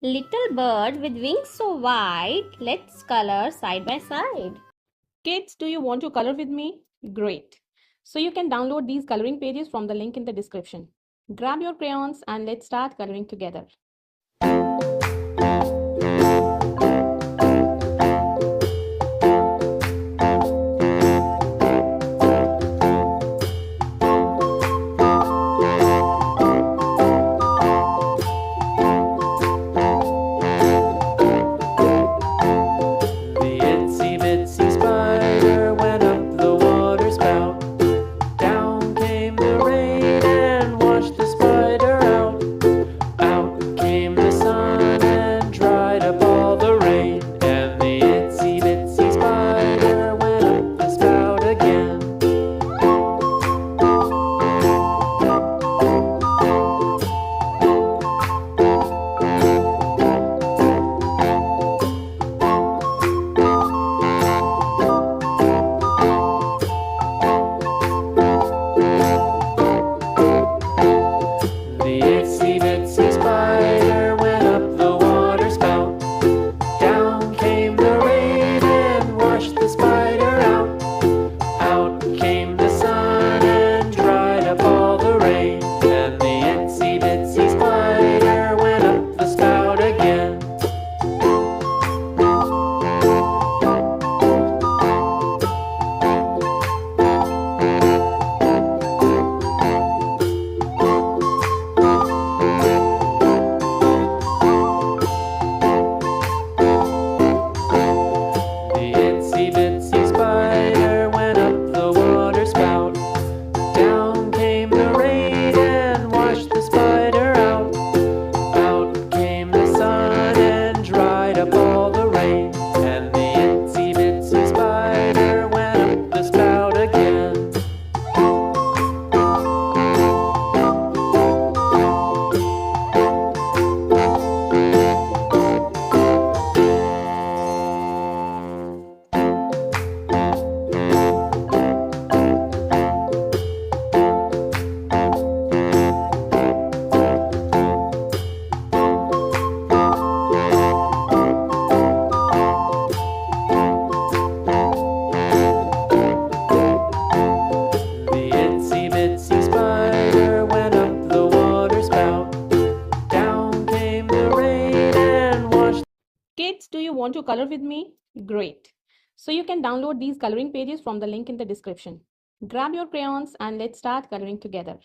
Little bird with wings so white, let's color side by side. Kids, do you want to color with me? Great. So you can download these coloring pages from the link in the description. Grab your crayons and let's start coloring together. Kids, do you want to color with me? Great. So you can download these coloring pages from the link in the description. Grab your crayons and let's start coloring together.